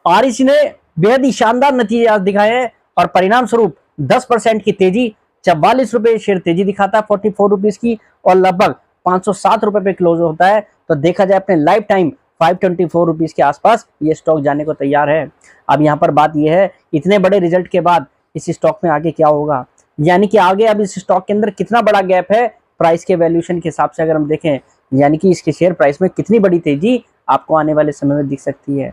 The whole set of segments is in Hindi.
आरईसी ने बेहद ही शानदार नतीजे आज दिखाए हैं और परिणाम स्वरूप 10% की तेजी, 44 रुपए शेयर तेजी दिखाता है 44 रुपीज की, और लगभग 507 रुपए पे क्लोज होता है। तो देखा जाए अपने लाइफ टाइम 524 रुपीज के आसपास ये स्टॉक जाने को तैयार है। अब यहाँ पर बात यह है, इतने बड़े रिजल्ट के बाद इस स्टॉक में आगे क्या होगा, यानी कि आगे अब इस स्टॉक के अंदर कितना बड़ा गैप है प्राइस के वैल्यूएशन के हिसाब से अगर हम देखें, यानी कि इसके शेयर प्राइस में कितनी बड़ी तेजी आपको आने वाले समय में दिख सकती है।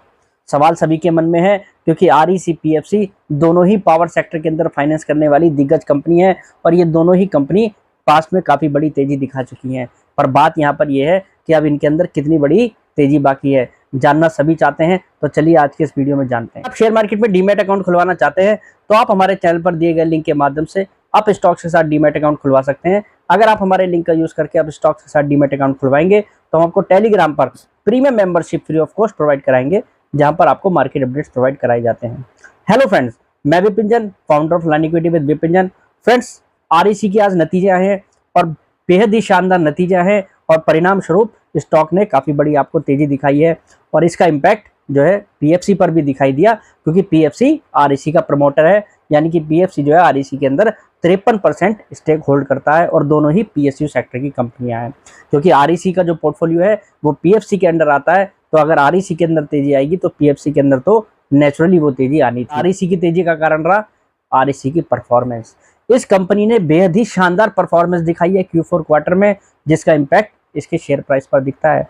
सवाल सभी के मन में है, क्योंकि आरईसी पीएफसी दोनों ही पावर सेक्टर के अंदर फाइनेंस करने वाली दिग्गज कंपनी है और ये दोनों ही कंपनी पास्ट में काफी बड़ी तेजी दिखा चुकी हैं। पर बात यहाँ पर यह है कि अब इनके अंदर कितनी बड़ी तेजी बाकी है, जानना सभी चाहते हैं। तो चलिए आज के इस वीडियो में जानते हैं। आप शेयर मार्केट में डीमैट अकाउंट खुलवाना चाहते हैं तो आप हमारे चैनल पर दिए गए लिंक के माध्यम से आप स्टॉक्स के साथ डीमैट अकाउंट खुलवा सकते हैं। अगर आप हमारे लिंक का यूज करके आप स्टॉक्स के साथ डीमैट अकाउंट खुलवाएंगे तो हम आपको टेलीग्राम पर premium membership free of cost provide कराएंगे, जहां पर आपको मार्केट अपडेट्स प्रोवाइड कराए जाते हैं। हेलो फ्रेंड्स, मैं Vipin, founder of learn equity with Vipin. Friends, REC की आज नतीजे आए हैं और बेहद ही शानदार नतीजे हैं और परिणाम स्वरूप स्टॉक ने काफी बड़ी आपको तेजी दिखाई है और इसका इम्पैक्ट जो है पीएफसी पर भी दिखाई दिया, क्योंकि पीएफसी आरईसी का प्रमोटर है। यानी कि पीएफसी जो है आरईसी के अंदर 53% स्टेक होल्ड करता है और दोनों ही पीएसयू सेक्टर की कंपनियां हैं। क्योंकि आरईसी का जो पोर्टफोलियो है वो पीएफसी के अंडर आता है, तो अगर आरईसी के अंदर तेजी आएगी तो पीएफसी के अंदर तो नेचुरली वो तेजी आनी थी। आरईसी की तेजी का कारण रहा आरईसी की परफॉर्मेंस। इस कंपनी ने बेहद ही शानदार परफॉर्मेंस दिखाई है Q4 क्वार्टर में, जिसका इम्पैक्ट इसके शेयर प्राइस पर दिखता है।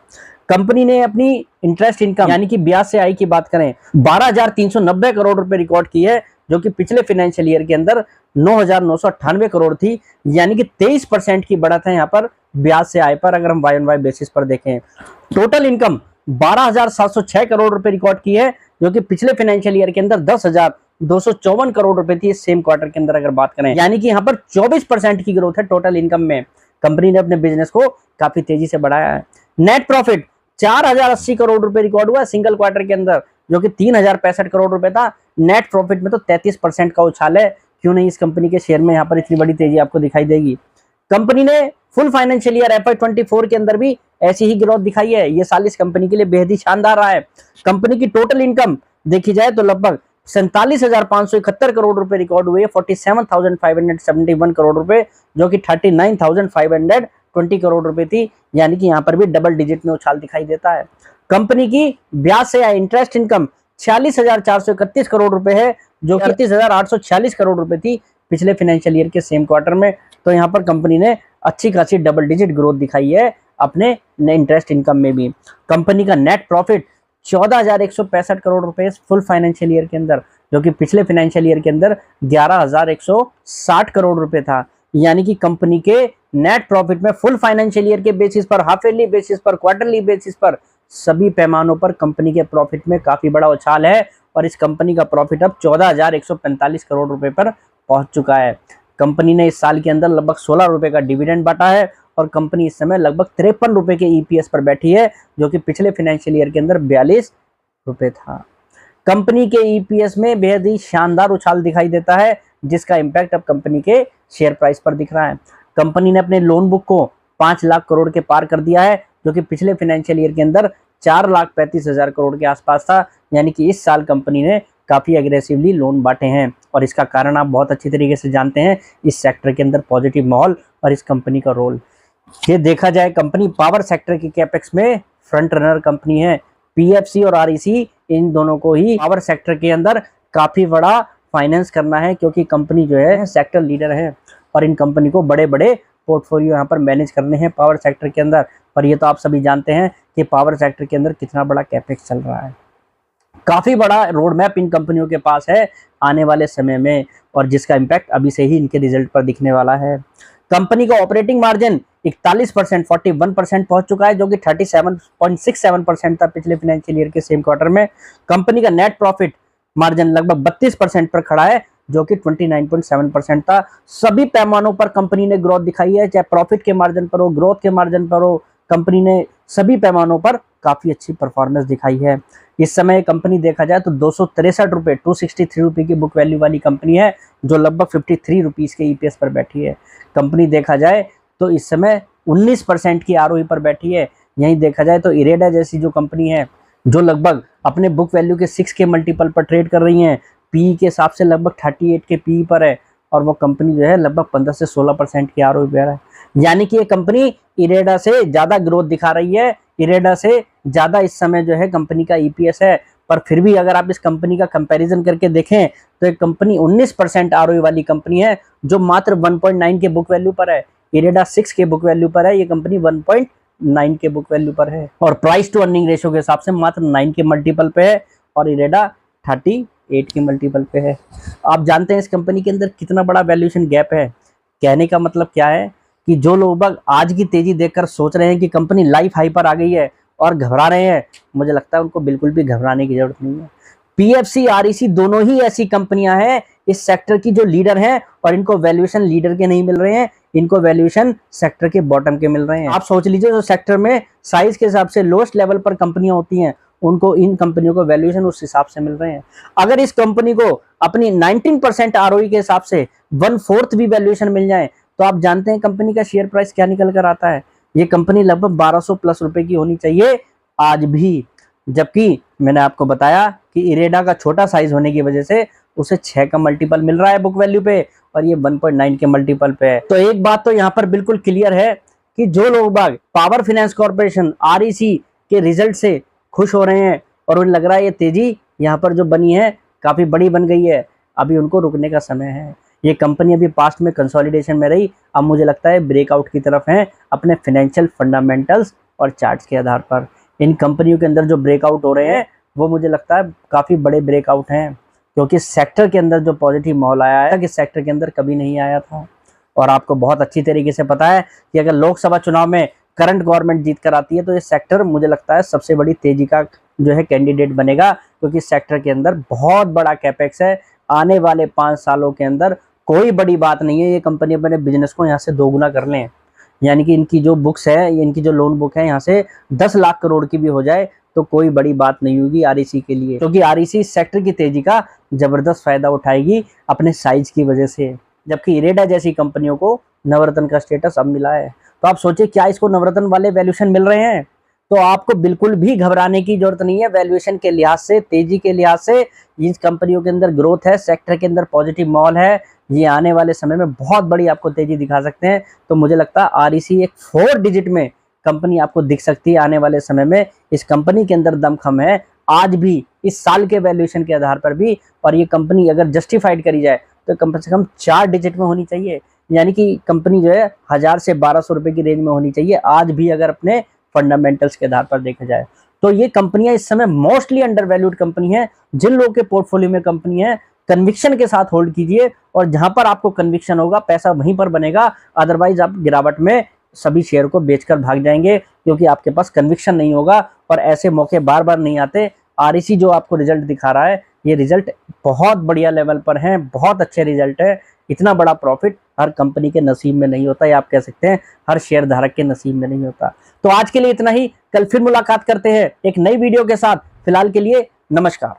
कंपनी ने अपनी इंटरेस्ट इनकम यानी कि ब्याज से आय की बात करें 12,390 करोड़ रुपए रिकॉर्ड की है, जो कि पिछले फाइनेंशियल ईयर के अंदर 9,998 करोड़ थी। यानी कि 23% की बढ़त है यहाँ पर ब्याज से आय पर, अगर हम वाई ऑन वाई बेसिस पर देखें। टोटल इनकम 12,706 करोड़ रुपए रिकॉर्ड की है, जो कि पिछले फाइनेंशियल ईयर के अंदर 10,254 करोड़ रुपए थी सेम क्वार्टर के अंदर अगर बात करें। यानी कि यहाँ पर 24% की ग्रोथ है टोटल इनकम में। कंपनी ने अपने बिजनेस को काफी तेजी से बढ़ाया है। नेट प्रॉफिट 4,080 करोड़ रुपए रिकॉर्ड हुआ सिंगल क्वार्टर के अंदर, जो कि 3,065 करोड़ रुपए था। नेट प्रॉफिट में तो 33% का उछाल है। क्यों नहीं इस कंपनी के शेयर में यहाँ पर इतनी बड़ी तेजी आपको दिखाई देगी। कंपनी ने फुल फाइनेंशियल ईयर FY24 के अंदर भी ऐसी ही ग्रोथ दिखाई है। ये साल इस कंपनी के लिए बेहद ही शानदार रहा है। कंपनी की टोटल इनकम देखी जाए तो लगभग 47,571 करोड़ रुपए रिकॉर्ड हुए, 47,571 करोड़ रुपए, जो कि 39,520 करोड़ रुपए थी। यानी कि यहाँ पर भी डबल डिजिट में उछाल दिखाई देता है। कंपनी की ब्याज से आय इंटरेस्ट इनकम 46,431 करोड़ रुपए है, जो 38,846 करोड़ रुपए थी पिछले फाइनेंशियल ईयर के सेम क्वार्टर में। तो यहाँ पर कंपनी ने अच्छी खासी डबल डिजिट ग्रोथ दिखाई है अपने इंटरेस्ट इनकम में भी। कंपनी का नेट प्रॉफिट 14,165 करोड़ रुपए फुल फाइनेंशियल ईयर के अंदर, जो कि पिछले फाइनेंशियल ईयर के अंदर 11,160 करोड़ रुपए था। यानी कि कंपनी के नेट प्रॉफिट में फुल फाइनेंशियल ईयर के बेसिस पर, हाफ ईयरली बेसिस पर, क्वार्टरली बेसिस पर, सभी पैमानों पर कंपनी के प्रॉफिट में काफी बड़ा उछाल है और इस कंपनी का प्रॉफिट अब 14,145 करोड़ रुपए पर पहुंच चुका है। कंपनी ने इस साल के अंदर लगभग 16 रुपए का डिविडेंड बांटा है और कंपनी इस समय लगभग 53 रुपए के ईपीएस पर बैठी है, जो कि पिछले फाइनेंशियल ईयर के अंदर 42 रुपए था। कंपनी के ईपीएस में बेहद ही शानदार उछाल दिखाई देता है, जिसका इम्पैक्ट अब कंपनी के शेयर प्राइस पर दिख रहा है। कंपनी ने अपने लोन बुक को 5 लाख करोड़ के पार कर दिया है, जो कि पिछले फाइनेंशियल ईयर के अंदर 4,35,000 करोड़ के आसपास था। यानी कि इस साल कंपनी ने काफी एग्रेसिवली लोन बांटे हैं और इसका कारण आप बहुत अच्छी तरीके से जानते हैं, इस सेक्टर के अंदर पॉजिटिव माहौल और इस कंपनी का रोल। ये देखा जाए कंपनी पावर सेक्टर की कैपेक्स में फ्रंट रनर कंपनी है। पीएफसी और आरईसी इन दोनों को ही पावर सेक्टर के अंदर काफी बड़ा फाइनेंस करना है, क्योंकि कंपनी जो है सेक्टर लीडर है और इन कंपनी को बड़े बड़े पोर्टफोलियो यहाँ पर मैनेज करने हैं पावर सेक्टर के अंदर। पर ये तो आप सभी जानते हैं कि पावर सेक्टर के अंदर कितना बड़ा कैपेक्स चल रहा है। काफी बड़ा रोड मैप इन कंपनियों के पास है आने वाले समय में, और जिसका इम्पैक्ट अभी से ही इनके रिजल्ट पर दिखने वाला है। कंपनी का ऑपरेटिंग मार्जिन 41% 41% पहुंच चुका है, जो कि 37.67% था पिछले फाइनेंशियल ईयर के सेम क्वार्टर में। कंपनी का नेट प्रॉफिट मार्जिन लगभग 32% पर खड़ा है, जो कि 29.7% था। सभी पैमानों पर कंपनी ने ग्रोथ दिखाई है, चाहे प्रॉफिट के मार्जिन पर हो, ग्रोथ के मार्जिन पर हो। कंपनी ने सभी पैमानों पर काफी अच्छी परफॉर्मेंस दिखाई है। इस समय कंपनी देखा जाए तो 263 रुपए 263 रुपए की बुक वैल्यू वाली कंपनी है, जो लगभग 53 रुपीज के ईपीएस पर बैठी है। कंपनी देखा जाए तो इस समय 19% की आरओई पर बैठी है। यहीं देखा जाए तो इरेडा जैसी जो कंपनी है, जो लगभग अपने बुक वैल्यू के 6 के मल्टीपल पर ट्रेड कर रही हैं। पी के हिसाब से लगभग 38 के पी पर है और वो कंपनी जो है लगभग 15 से 16% की आरओई पे है। यानी कि ये कंपनी इरेडा से ज़्यादा ग्रोथ दिखा रही है, इरेडा से ज़्यादा इस समय जो है कंपनी का ईपीएस है। पर फिर भी अगर आप इस कंपनी का कंपैरिजन करके देखें तो एक कंपनी 19% आरओई वाली कंपनी है जो मात्र 1.9 के बुक वैल्यू पर है। इरेडा 6 के बुक वैल्यू पर है, ये कंपनी 1.9 के बुक वैल्यू पर है और प्राइस टू अर्निंग रेशियो के हिसाब से मात्र 9 के मल्टीपल पे है और इरेडा 38 के मल्टीपल पे है। आप जानते हैं इस कंपनी के अंदर कितना बड़ा वैल्यूएशन गैप है। कहने का मतलब क्या है कि जो लोग आज की तेजी देखकर सोच रहे हैं कि कंपनी लाइफ हाई पर आ गई है और घबरा रहे हैं, मुझे लगता है उनको बिल्कुल भी घबराने की जरूरत नहीं है। पीएफसी, आरईसी दोनों ही ऐसी कंपनियां हैं इस सेक्टर की जो लीडर हैं और इनको वैल्यूएशन लीडर के नहीं मिल रहे हैं, इनको वैल्यूएशन सेक्टर के बॉटम के मिल रहे हैं। आप सोच लीजिए जो सेक्टर में साइज के हिसाब से लोएस्ट लेवल पर कंपनियां होती हैं उनको इन कंपनियों को वैल्यूएशन उस हिसाब से मिल रहे हैं। अगर इस कंपनी को अपनी 19% आरओई के हिसाब से 1/4 भी वैल्यूएशन मिल जाए तो आप जानते हैं कंपनी का शेयर प्राइस क्या निकल कर आता है। ये कंपनी लगभग 1200 प्लस रुपए की होनी चाहिए आज भी, जबकि मैंने आपको बताया कि इरेडा का छोटा साइज होने की वजह से उसे 6 का मल्टीपल मिल रहा है बुक वैल्यू पे और ये 1.9 के मल्टीपल पे है। तो एक बात तो यहाँ पर बिल्कुल क्लियर है कि जो लोग पावर फाइनेंस कॉर्पोरेशन आरईसी के रिजल्ट से खुश हो रहे हैं और उन्हें लग रहा है ये तेजी यहाँ पर जो बनी है काफी बड़ी बन गई है, अभी उनको रुकने का समय है। ये कंपनी अभी पास्ट में कंसोलिडेशन में रही, अब मुझे लगता है ब्रेकआउट की तरफ है अपने फाइनेंशियल फंडामेंटल्स और चार्ट्स के आधार पर। इन कंपनियों के अंदर जो ब्रेकआउट हो रहे हैं वो मुझे लगता है काफ़ी बड़े ब्रेकआउट हैं, क्योंकि सेक्टर के अंदर जो पॉजिटिव माहौल आया है कि सेक्टर के अंदर कभी नहीं आया था। और आपको बहुत अच्छी तरीके से पता है कि अगर लोकसभा चुनाव में करंट गवर्नमेंट जीत कर आती है तो ये सेक्टर मुझे लगता है सबसे बड़ी तेजी का जो है कैंडिडेट बनेगा, क्योंकि सेक्टर के अंदर बहुत बड़ा कैपेक्स है। आने वाले 5 सालों के अंदर कोई बड़ी बात नहीं है ये कंपनी अपने बिजनेस को यहाँ से दोगुना कर लें, यानी कि इनकी जो बुक्स है, इनकी जो लोन बुक है यहाँ से 10 लाख करोड़ की भी हो जाए तो कोई बड़ी बात नहीं होगी आरईसी के लिए, क्योंकि आरईसी सेक्टर की तेजी का जबरदस्त फायदा उठाएगी अपने साइज की वजह से। जबकि इरेडा जैसी कंपनियों को नवरत्न का स्टेटस अब मिला है। तो आप सोचिए क्या इसको नवरत्न वाले वैल्यूएशन मिल रहे हैं, तो आपको बिल्कुल भी घबराने की जरूरत नहीं है। वैल्यूएशन के लिहाज से, तेजी के लिहाज से इन कंपनियों के अंदर ग्रोथ है, सेक्टर के अंदर पॉजिटिव माहौल है, ये आने वाले समय में बहुत बड़ी आपको तेजी दिखा सकते हैं। तो मुझे लगता है आरईसी एक 4 डिजिट में कंपनी आपको दिख सकती है आने वाले समय में। इस कंपनी के अंदर दमखम है आज भी, इस साल के वैल्यूएशन के आधार पर भी, और ये कंपनी अगर जस्टिफाइड करी जाए तो कम से कम 4 डिजिट में होनी चाहिए, यानी कि कंपनी जो है 1000 से 1200 रुपए की रेंज में होनी चाहिए आज भी, अगर अपने फंडामेंटल्स के आधार पर देखा जाए। तो ये कंपनियां इस समय मोस्टली अंडर वैल्यूड कंपनी है। जिन लोगों के पोर्टफोलियो में कंपनी है कन्विक्शन के साथ होल्ड कीजिए, और जहां पर आपको कन्विक्शन होगा पैसा वहीं पर बनेगा, अदरवाइज आप गिरावट में सभी शेयर को बेचकर भाग जाएंगे क्योंकि आपके पास कन्विक्शन नहीं होगा और ऐसे मौके बार बार नहीं आते। आरईसी जो आपको रिजल्ट दिखा रहा है ये रिजल्ट बहुत बढ़िया लेवल पर है, बहुत अच्छे रिजल्ट है। इतना बड़ा प्रॉफिट हर कंपनी के नसीब में नहीं होता, या आप कह सकते हैं हर शेयर धारक के नसीब में नहीं होता। तो आज के लिए इतना ही, कल फिर मुलाकात करते हैं एक नई वीडियो के साथ। फिलहाल के लिए नमस्कार।